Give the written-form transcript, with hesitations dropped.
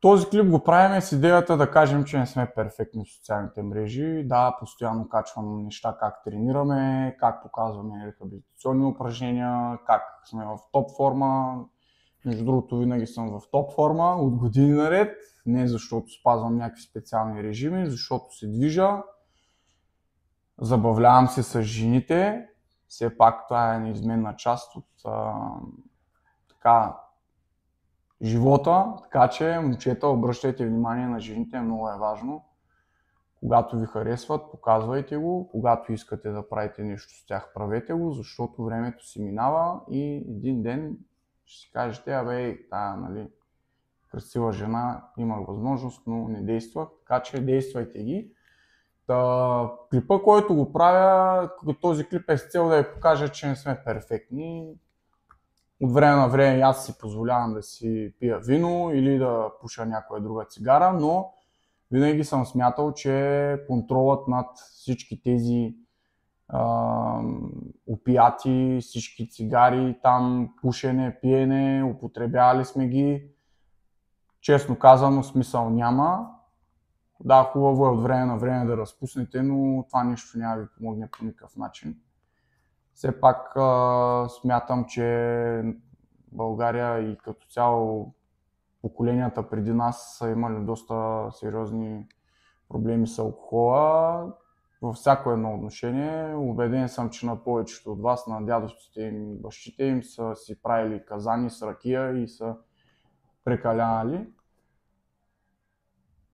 Този клип го правим с идеята да кажем, че не сме перфектни в социалните мрежи. Да, постоянно качвам неща как тренираме, как показваме рехабилитационни упражнения, как сме в топ форма. Между другото, винаги съм в топ форма от години наред. Не защото спазвам някакви специални режими, защото се движа. Забавлявам се с жените. Все пак това е неизменна част от живота, така че момчета, обръщайте внимание на жените, много е важно. Когато ви харесват, показвайте го, когато искате да правите нещо с тях, правете го, защото времето си минава и един ден ще си кажете, нали, красива жена, имах възможност, но не действах, така че действайте ги. Клипа, който го правя, този клип е с цел да ви покажа, че не сме перфектни. От време на време аз си позволявам да си пия вино или да пуша някоя друга цигара, но винаги съм смятал, че контролът над всички тези опиати, всички цигари, там пушене, пиене, употребявали сме ги. Честно казано, смисъл няма. Да, хубаво е от време на време да разпуснете, но това нещо няма ви помогне по никакъв начин. Все пак смятам, че България и като цяло поколенията преди нас са имали доста сериозни проблеми с алкохола във всяко едно отношение. Убеден съм, че на повечето от вас, на дядовците им и бащите им са си правили казани с ракия и са прекалявали.